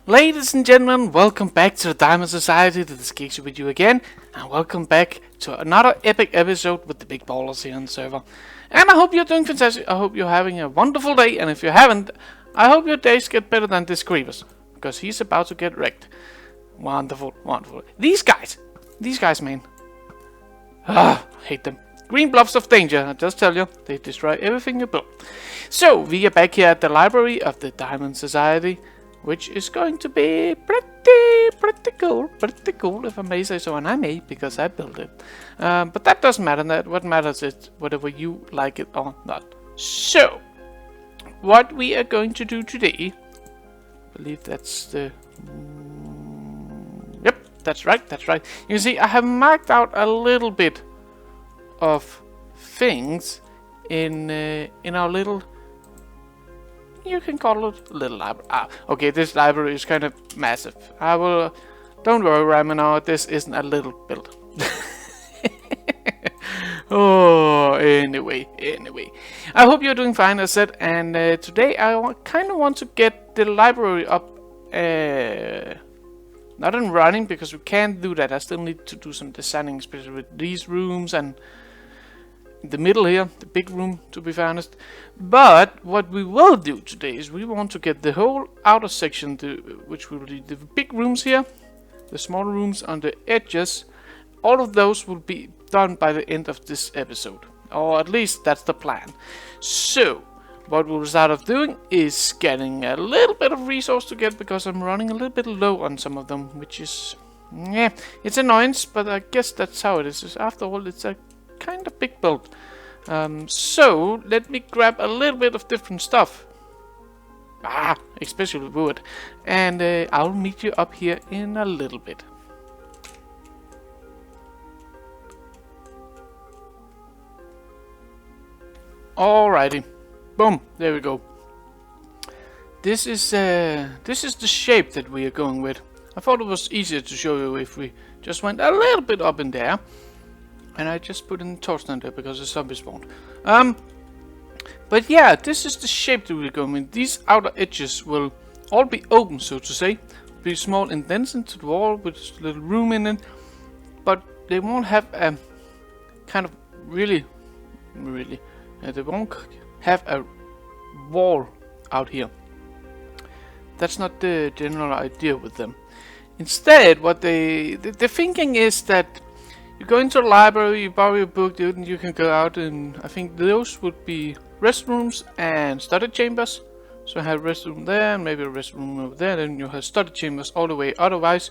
Ladies and gentlemen, welcome back to the Diamond Society. This is Geeksy with you again, and welcome back to another epic episode with the big ballers here on the server. And I hope you're doing fantastic. I hope you're having a wonderful day, and if you haven't, I hope your days get better than this Creepers, because he's about to get wrecked. Wonderful, wonderful. These guys, man. I hate them. Green blobs of danger, I just tell you, they destroy everything you build. So, we are back here at the library of the Diamond Society, which is going to be pretty cool, if I may say so, and I may, because I built it. But that doesn't matter. What matters is whether you like it or not. So, what we are going to do today, I believe that's the... Yep, that's right. You see, I have marked out a little bit of things in our little... You can call it a little library. Okay, this library is kind of massive. Don't worry, Ramino, this isn't a little build. Oh, anyway. I hope you're doing fine, as said, and today I kind of want to get the library up, not in running, because we can't do that. I still need to do some designing, especially with these rooms and the middle here, the big room, to be honest. But what we will do today is we want to get the whole outer section, which will be the big rooms here, the small rooms on the edges. All of those will be done by the end of this episode, or at least that's the plan. So what we'll start off doing is getting a little bit of resource to get, because I'm running a little bit low on some of them, which is, yeah, it's annoyance, but I guess that's how it is. After all, it's a kind of big build. So let me grab a little bit of different stuff, especially wood, and I'll meet you up here in a little bit. Alrighty, boom, there we go. This is the shape that we are going with. I thought it was easier to show you if we just went a little bit up in there. And I just put in the torch down there because the zombie spawned. But yeah, this is the shape that we're going with. These outer edges will all be open, so to say. Be small indents into the wall with a little room in it. But they won't have a kind of really, they won't have a wall out here. That's not the general idea with them. Instead, what the thinking is that you go into the library, you borrow a book, and you can go out, and I think those would be restrooms and study chambers. So I have a restroom there, and maybe a restroom over there, then you have study chambers all the way otherwise.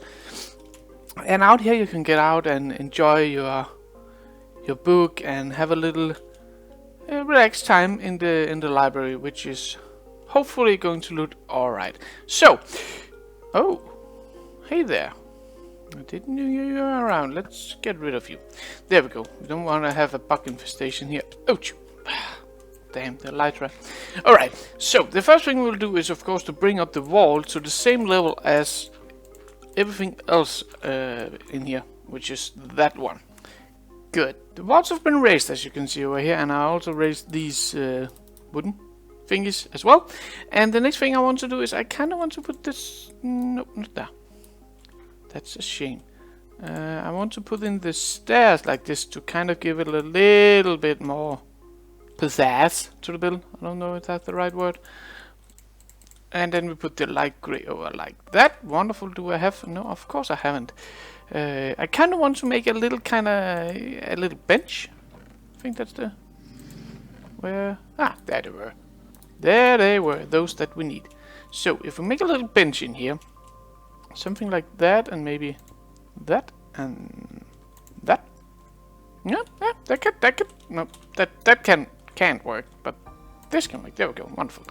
And out here you can get out and enjoy your book and have a little relaxed time in the library, which is hopefully going to look alright. So, oh, hey there. I didn't know you were around. Let's get rid of you. There we go. We don't want to have a bug infestation here. Ouch! Damn, the elytra. Alright, so the first thing we'll do is, of course, to bring up the wall to the same level as everything else in here, which is that one. Good. The walls have been raised, as you can see over here, and I also raised these wooden thingies as well. And the next thing I want to do is I kind of want to put this... Nope, not there. That's a shame. I want to put in the stairs like this to kind of give it a little bit more pizzazz to the build. I don't know if that's the right word. And then we put the light gray over like that. Wonderful. Do I have? No, of course I haven't. I kind of want to make a little a little bench. I think that's the... Where? There they were. There they were. Those that we need. So if we make a little bench in here, something like that, and maybe that and that. Yeah, that could. No, that can't work, but this can work. There we go. Wonderful.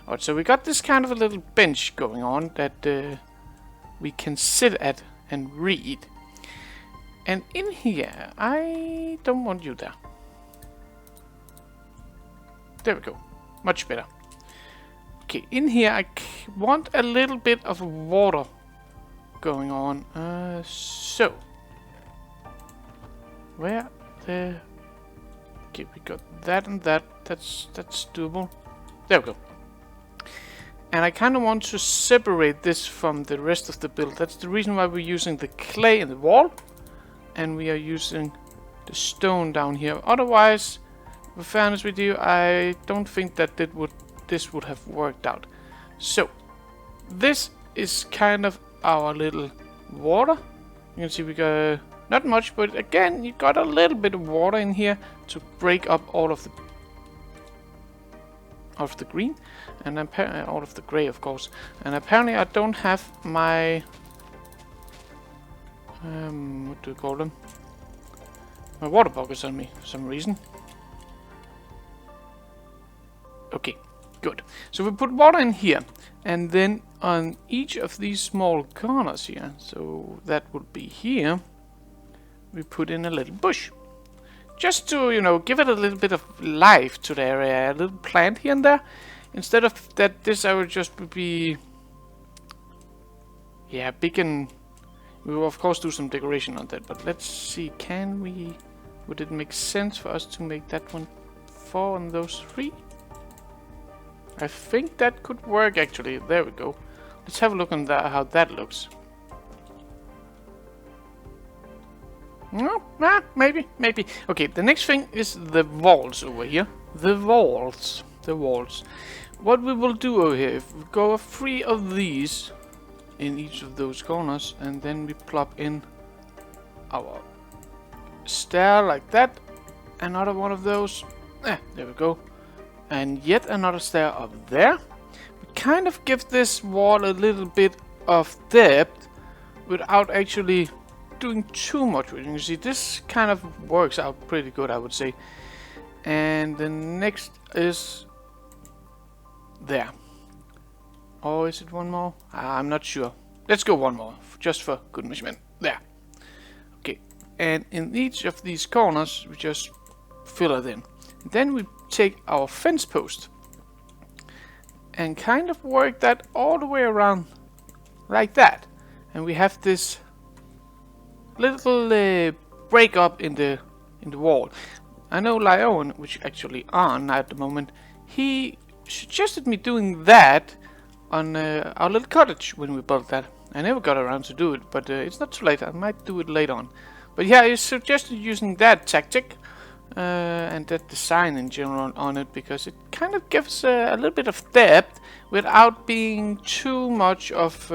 Alright, so we got this kind of a little bench going on that we can sit at and read. And in here, I don't want you there. There we go. Much better. Okay, in here I want a little bit of water going on. So where the... Okay, we got that and that. That's doable. There we go. And I kind of want to separate this from the rest of the build. That's the reason why we're using the clay in the wall. And we are using the stone down here. Otherwise, to be fairness with you, I don't think that this would have worked out. So, this is kind of our little water. You can see we got not much, but again, you got a little bit of water in here to break up all of the green, and all of the gray, of course. And apparently I don't have my what do you call them? My water buckets on me for some reason. Okay, good. So we put water in here, and then on each of these small corners here, so that would be here, we put in a little bush. Just to, you know, give it a little bit of life to the area, a little plant here and there. Instead of that, this I would just be, yeah, big, and we will of course do some decoration on that. But let's see, would it make sense for us to make that one 4 on those 3? I think that could work actually. There we go. Let's have a look on that, how that looks. No, maybe. Okay, the next thing is the walls over here. The walls. What we will do over here, if we go 3 of these in each of those corners, and then we plop in our stair like that. Another one of those. There we go. And yet another stair up there. We kind of give this wall a little bit of depth without actually doing too much with it. You see, this kind of works out pretty good, I would say. And the next is there. Or is it one more? I'm not sure. Let's go one more, just for good measurement. There. Okay. And in each of these corners, we just fill it in. Then we take our fence post and kind of work that all the way around like that. And we have this little break up in the wall. I know Lyon, which actually on at the moment, he suggested me doing that on our little cottage when we built that. I never got around to do it, but it's not too late. I might do it later on. But yeah, he suggested using that tactic and that design in general on it, because it kind of gives a little bit of depth without being too much of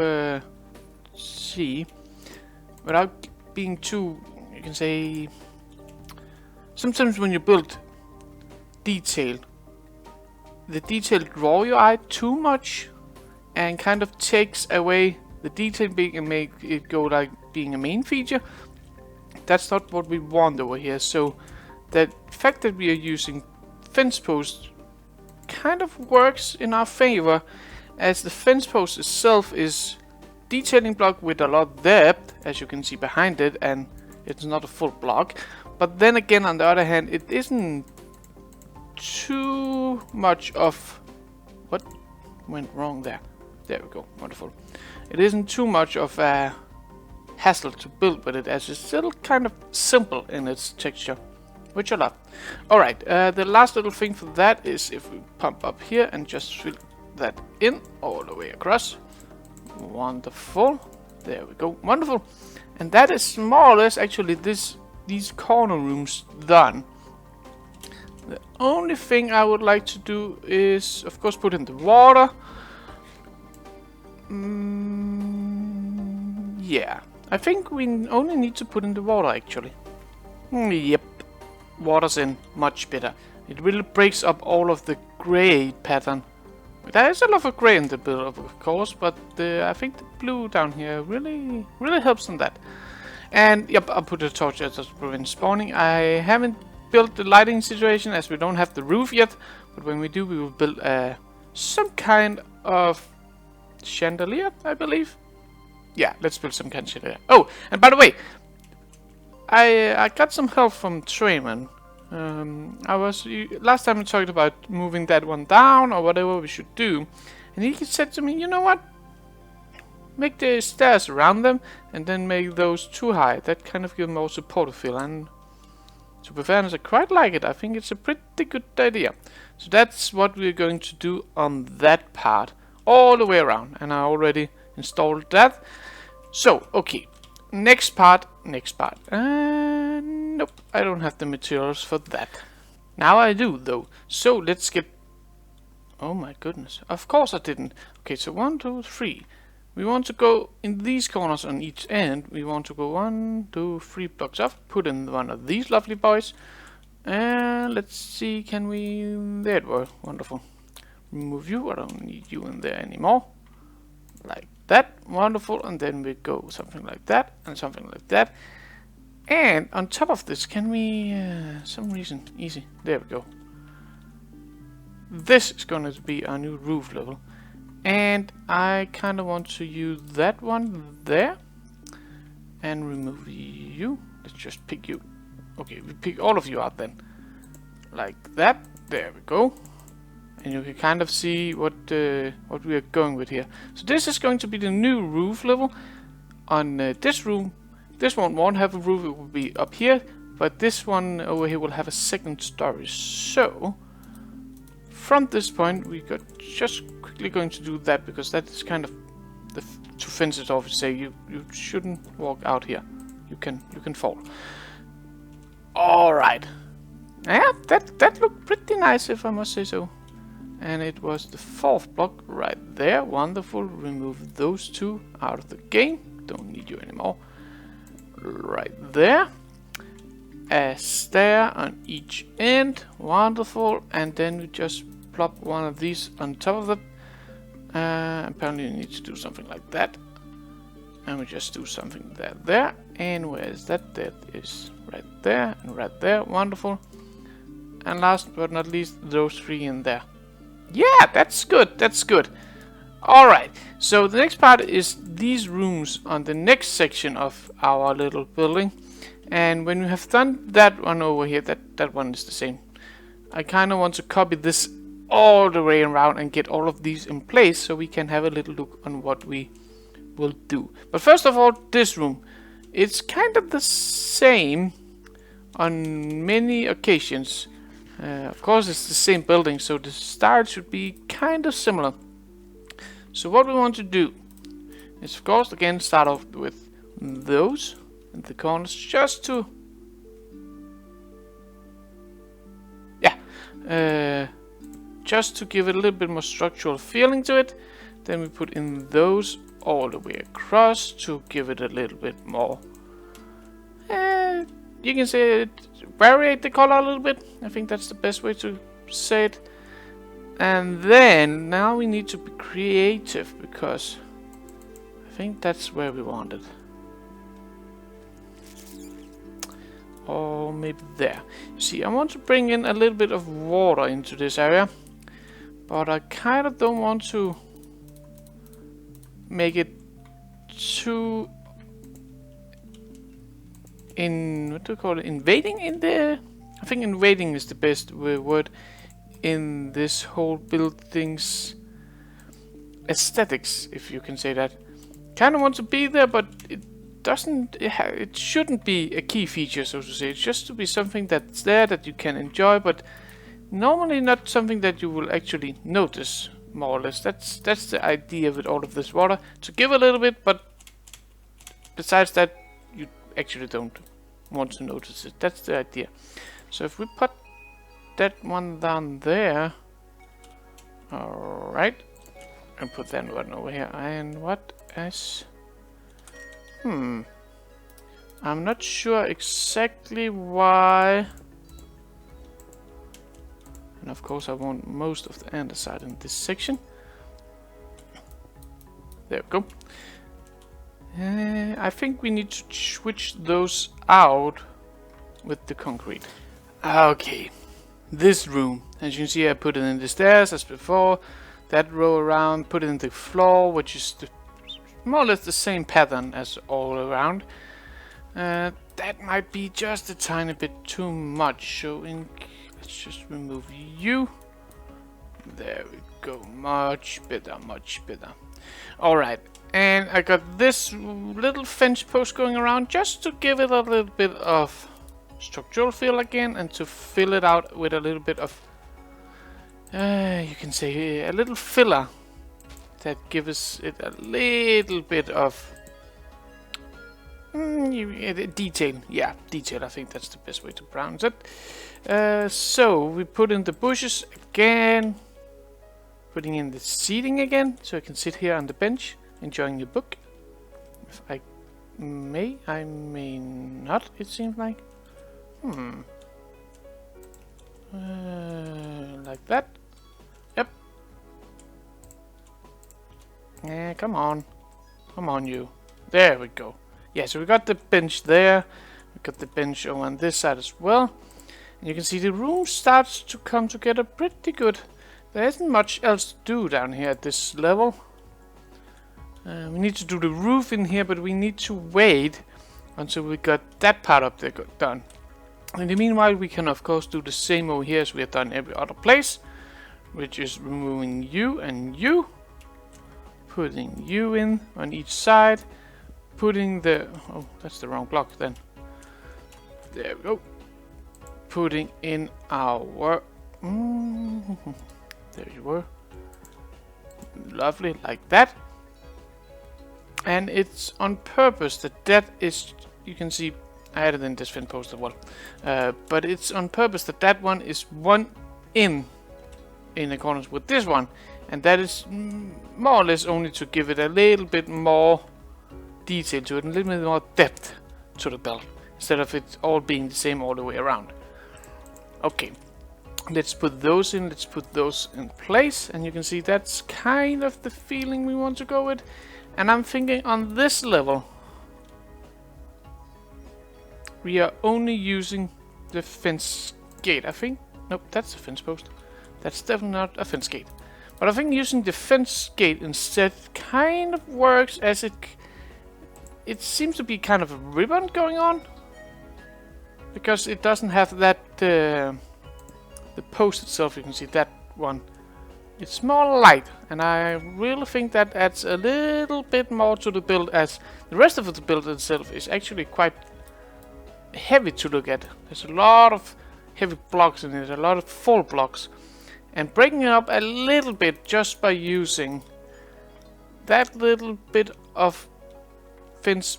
without being too, you can say, sometimes when you build detail, the detail draw your eye too much and kind of takes away the detail being and make it go like being a main feature. That's not what we want over here. So the fact that we are using fence posts kind of works in our favor, as the fence post itself is detailing block with a lot of depth, as you can see behind it, and it's not a full block. But then again, on the other hand, it isn't too much of what went wrong there. There we go, wonderful. It isn't too much of a hassle to build with it, as it's still kind of simple in its texture, which I love. Alright, the last little thing for that is if we pump up here and just fill that in all the way across. Wonderful. There we go. Wonderful. And that is more or less actually these corner rooms done. The only thing I would like to do is, of course, put in the water. Yeah. I think we only need to put in the water, actually. Yep. Water's in. Much better. It really breaks up all of the gray pattern. There is a lot of gray in the build, of course, but I think the blue down here really helps on that. And yep, I'll put a torch just to prevent spawning. I haven't built the lighting situation as we don't have the roof yet, but when we do, we will build some kind of chandelier, I believe. Yeah, let's build some kind of chandelier. Oh, and by the way, I got some help from Trayman. Last time we talked about moving that one down or whatever we should do, and he said to me, you know what? Make the stairs around them and then make those too high. That kind of gives more supportive feel, and to be fair, I quite like it. I think it's a pretty good idea. So that's what we're going to do on that part all the way around, and I already installed that. So, okay, next part. Nope, I don't have the materials for that. Now I do, though. So, let's get... Oh my goodness, of course I didn't. Okay, so 1, 2, 3. We want to go in these corners on each end. We want to go 1, 2, 3 blocks up, put in one of these lovely boys. And let's see, can we... There it was, wonderful. Remove you, I don't need you in there anymore. Like that, wonderful, and then we go something like that, and something like that. And on top of this, can we... some reason, easy, there we go. This is going to be our new roof level. And I kind of want to use that one there. And remove you. Let's just pick you. Okay, we pick all of you out then. Like that. There we go. And you can kind of see what we are going with here. So this is going to be the new roof level. On this room, this one won't have a roof, it will be up here. But this one over here will have a second story. So... from this point, we got just quickly going to do that, because that is kind of to fence it off and say you shouldn't walk out here. You can fall. All right. Yeah, that looked pretty nice, if I must say so. And it was the 4th block right there. Wonderful. Remove those 2 out of the game. Don't need you anymore. Right there. A stair on each end. Wonderful. And then we just plop one of these on top of it. Apparently you need to do something like that. And we just do something there. And where is that? That is right there and right there. Wonderful. And last but not least, those 3 in there. Yeah, that's good. That's good. Alright, so the next part is these rooms on the next section of our little building. And when we have done that one over here, that one is the same. I kind of want to copy this all the way around and get all of these in place so we can have a little look on what we will do. But first of all, this room. It's kind of the same on many occasions. Of course, it's the same building, so the start should be kind of similar. So what we want to do is, of course, again, start off with those in the corners, just to... yeah, just to give it a little bit more structural feeling to it. Then we put in those all the way across to give it a little bit more... you can say variate the color a little bit. I think that's the best way to say it. And then now we need to be creative, because I think that's where we want it. Or maybe there. You see, I want to bring in a little bit of water into this area, but I kind of don't want to make it too what do you call it? Invading in there? I think invading is the best word in this whole building's aesthetics, if you can say that. Kind of want to be there, but it doesn't. It shouldn't be a key feature, so to say. It's just to be something that's there that you can enjoy, but normally not something that you will actually notice, more or less. That's the idea with all of this water, to give a little bit, but besides that, you actually don't want to notice it. That's the idea. So if we put that one down there, alright, and put that one over here, and what is... I'm not sure exactly why. And of course I want most of the andesite in this section. There we go. I think we need to switch those out with the concrete. Okay, this room, as you can see, I put it in the stairs as before. That row around, put it in the floor, which is more or less the same pattern as all around. That might be just a tiny bit too much, so let's just remove you. There we go, much better, much better. Alright, and I got this little fence post going around just to give it a little bit of structural feel again, and to fill it out with a little bit of, you can say, a little filler that gives it a little bit of detail. Yeah, detail. I think that's the best way to pronounce it. So we put in the bushes again, putting in the seating again, so I can sit here on the bench enjoying a book. If I may not, it seems like. Like that. Yep. Yeah, come on. Come on, you. There we go. Yeah, so we got the bench there. We got the bench over on this side as well. And you can see the room starts to come together pretty good. There isn't much else to do down here at this level. We need to do the roof in here, but we need to wait until we got that part up there done. In the meanwhile, we can of course do the same over here as we have done every other place, which is removing you and you, putting you in on each side, putting the, oh, that's the wrong block then. There we go. Putting in our, there you were. Lovely, like that. And it's on purpose that is, you can see, I added in this fin post as well. But it's on purpose that one is one in accordance with this one. And that is more or less only to give it a little bit more detail to it, a little bit more depth to the belt, instead of it all being the same all the way around. Okay, let's put those in, let's put those in place, and you can see that's kind of the feeling we want to go with. And I'm thinking on this level, we are only using the fence gate, I think. Nope, that's a fence post. That's definitely not a fence gate. But I think using the fence gate instead kind of works, as it seems to be kind of a ribbon going on. Because it doesn't have that, the post itself, you can see that one. It's more light, and I really think that adds a little bit more to the build, as the rest of the build itself is actually quite heavy to look at. There's a lot of heavy blocks in it, a lot of full blocks. And breaking it up a little bit just by using that little bit of fence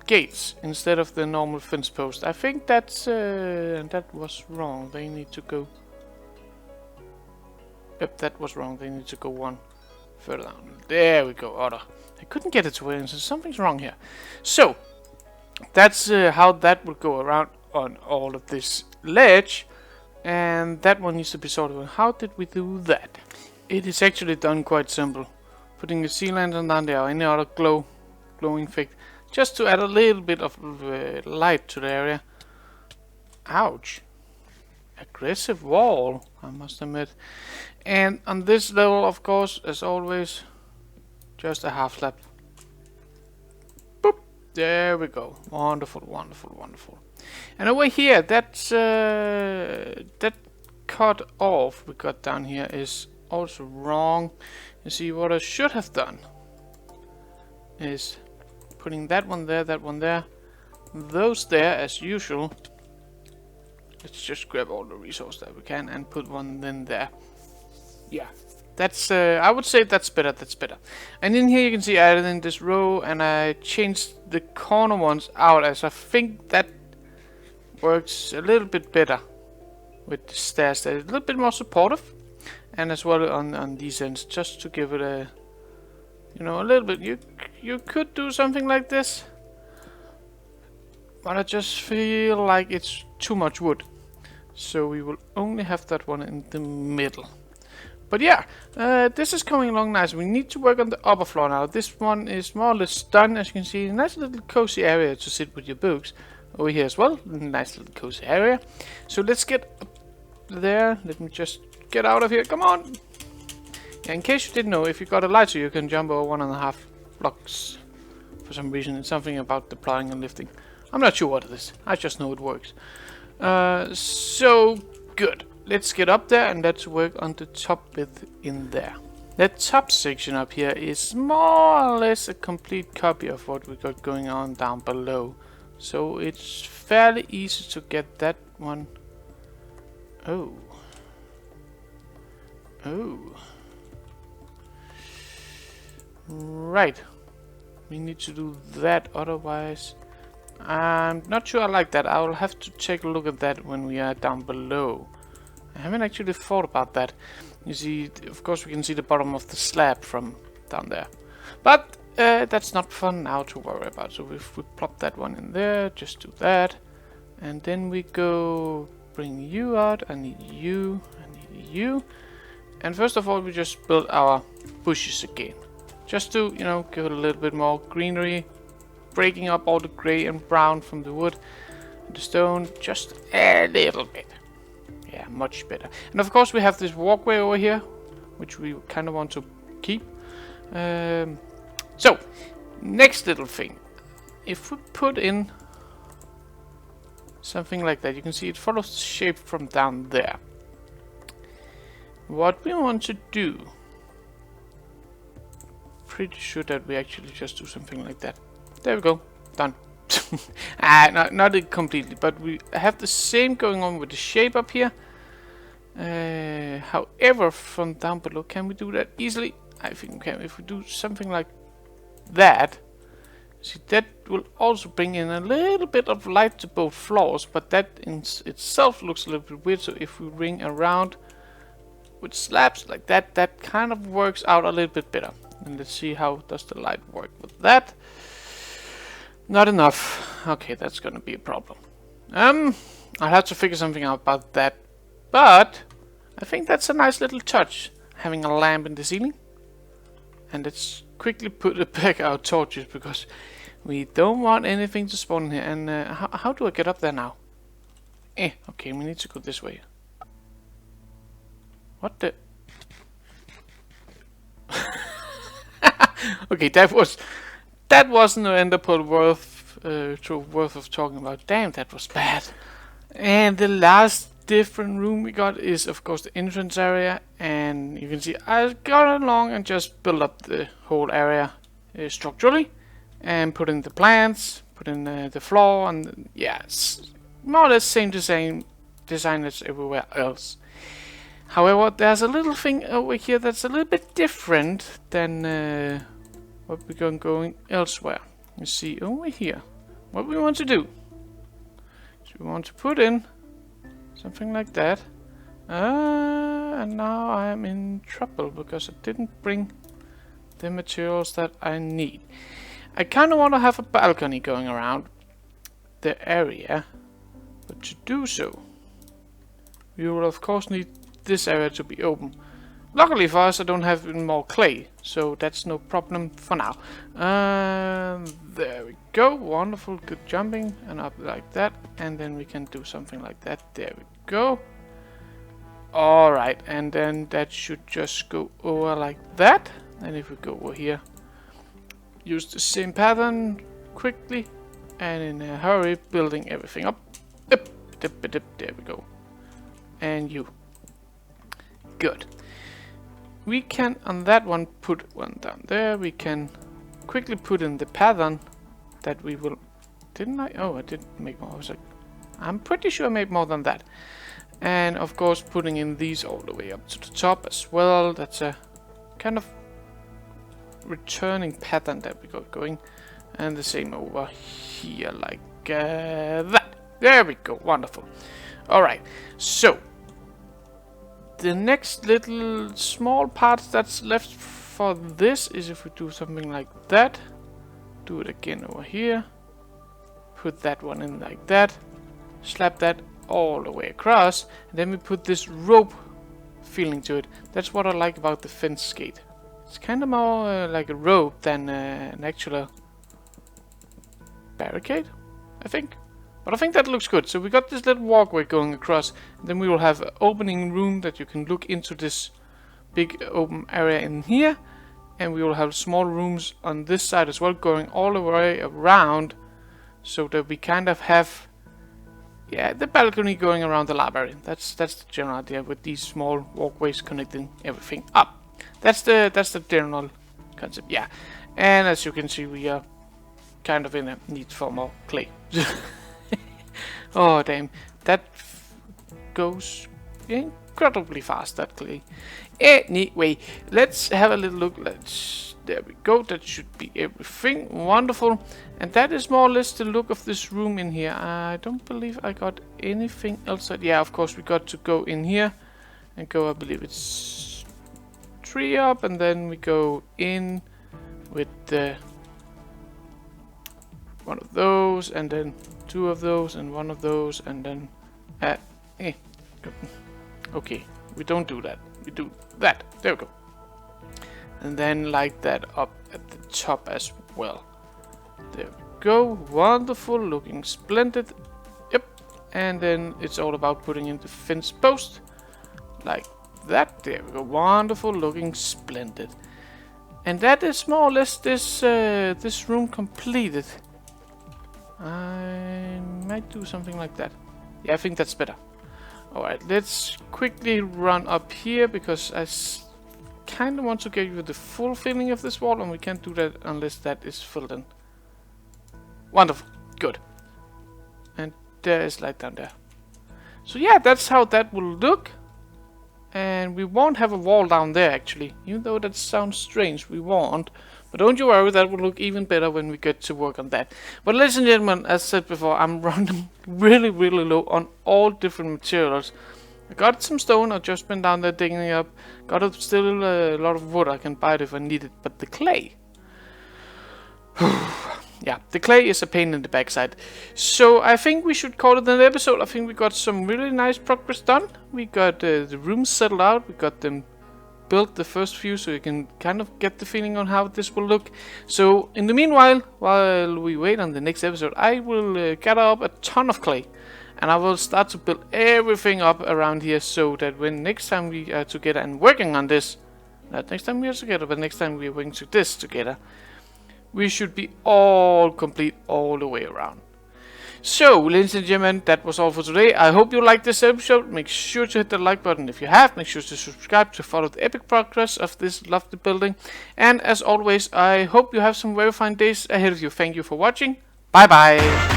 gates instead of the normal fence post. I think that's that was wrong. They need to go. Yep, that was wrong. They need to go one further down. There we go. Other. I couldn't get it to where, so something's wrong here. So that's how that would go around on all of this ledge, and that one needs to be sorted out. How did we do that? It is actually done quite simple. Putting a sea lantern down there or any other glowing effect, just to add a little bit of light to the area. Ouch. Aggressive wall, I must admit. And on this level, of course, as always, just a half slab. Boop. There we go. Wonderful, wonderful, wonderful. And over here, that's that cut off we got down here is also wrong. You see, what I should have done is putting that one there, those there as usual. Let's just grab all the resources that we can and put one then there. Yeah, that's I would say that's better. That's better. And in here you can see I added in this row, and I changed the corner ones out, as I think that works a little bit better with the stairs. They're a little bit more supportive, and as well on these ends, just to give it a, you know, a little bit. You could do something like this, but I just feel like it's too much wood. So we will only have that one in the middle. But yeah, this is coming along nice. We need to work on the upper floor now. This one is more or less done, as you can see. A nice little cozy area to sit with your books. Over here as well, nice little cozy area. So let's get up there. Let me just get out of here. Come on. Yeah, in case you didn't know, if you got a lighter, you can jump over 1.5 blocks. For some reason, it's something about deploying and lifting. I'm not sure what it is. I just know it works. So good. Let's get up there and let's work on the top bit in there. That top section up here is more or less a complete copy of what we got going on down below. So it's fairly easy to get that one. Oh. Right. We need to do that, otherwise I'm not sure I like that. I will have to take a look at that when we are down below. I haven't actually thought about that. You see, of course we can see the bottom of the slab from down there. But that's not fun now to worry about. So if we plop that one in there, just do that. And then we go bring you out. I need you. I need you. And first of all, we just build our bushes again. Just to, you know, give it a little bit more greenery. Breaking up all the gray and brown from the wood and the stone. Just a little bit. Yeah, much better. And of course we have this walkway over here, which we kind of want to keep. So, next little thing. If we put in something like that, you can see it follows the shape from down there. What we want to do, pretty sure that we actually just do something like that. There we go, done. Not it completely, but we have the same going on with the shape up here. However, from down below, can we do that easily? I think we can. If we do something like that, see, that will also bring in a little bit of light to both floors, but that in itself looks a little bit weird. So if we ring around with slabs like that, that kind of works out a little bit better. And let's see how does the light work with that. Not enough. Okay, that's gonna be a problem. I'll have to figure something out about that. But I think that's a nice little touch, having a lamp in the ceiling. And let's quickly put back our torches, because we don't want anything to spawn in here. And how do I get up there now? Okay, we need to go this way. What the? Okay, that wasn't an ender pearl worth of talking about. Damn, that was bad. And the last different room we got is of course the entrance area, and you can see I got along and just built up the whole area structurally, and put in the plants, put in the floor, and yeah, it's more or less same design as everywhere else. However, there's a little thing over here that's a little bit different than what we're going elsewhere. You see over here what we want to do. So we want to put in something like that. And now I am in trouble because I didn't bring the materials that I need. I kind of want to have a balcony going around the area, but to do so, we will of course need this area to be open. Luckily for us, I don't have any more clay, so that's no problem for now. There we go, wonderful, good jumping, and up like that, and then we can do something like that. There we go. Alright, and then that should just go over like that. And if we go over here, use the same pattern quickly and in a hurry, building everything up. There we go. And you. Good. We can on that one put one down there. We can quickly put in the pattern that we will. Didn't I? Oh, I didn't make more. I was like, I'm pretty sure I made more than that. And of course, putting in these all the way up to the top as well. That's a kind of returning pattern that we got going. And the same over here, like that. There we go. Wonderful. All right. So the next little small part that's left for this is if we do something like that. Do it again over here. Put that one in like that. Slap that all the way across. And then we put this rope feeling to it. That's what I like about the fence gate. It's kind of more like a rope than an actual barricade, I think. But I think that looks good. So we got this little walkway going across. And then we will have an opening room that you can look into this big open area in here. And we will have small rooms on this side as well, going all the way around. So that we kind of have, yeah, the balcony going around the library. That's the general idea, with these small walkways connecting everything up. That's the general concept, yeah. And as you can see, we are kind of in a need for more clay. Oh damn, that goes in incredibly fast, that clay. Anyway, let's have a little look. There we go. That should be everything. Wonderful. And that is more or less the look of this room in here. I don't believe I got anything else. Yeah, of course we got to go in here and go, I believe it's 3 up, and then we go in with the one of those, and then 2 of those, and 1 of those, and then okay, we don't do that. We do that. There we go. And then like that up at the top as well. There we go. Wonderful. Looking splendid. Yep. And then it's all about putting in the fence post. Like that. There we go. Wonderful. Looking splendid. And that is more or less this room completed. I might do something like that. Yeah, I think that's better. Alright, let's quickly run up here, because I kind of want to get you the full feeling of this wall, and we can't do that unless that is filled in. Wonderful. Good. And there is light down there. So yeah, that's how that will look. And we won't have a wall down there, actually. Even though that sounds strange, we won't. But don't you worry, that will look even better when we get to work on that. But ladies and gentlemen, as said before, I'm running really low on all different materials. I got some stone, I've just been down there digging it up. Got still a lot of wood, I can buy it if I need it. But the clay... yeah, the clay is a pain in the backside. So I think we should call it an episode. I think we got some really nice progress done. We got the rooms settled out. We got them built, the first few, so you can kind of get the feeling on how this will look. So in the meanwhile, while we wait on the next episode, I will gather up a ton of clay. And I will start to build everything up around here, so that when next time we are together and working on this, not next time we are together, but next time we are working to this together, we should be all complete all the way around. So, ladies and gentlemen, that was all for today. I hope you liked this episode. Make sure to hit the like button if you have. Make sure to subscribe to follow the epic progress of this lovely building. And as always, I hope you have some very fine days ahead of you. Thank you for watching. Bye bye.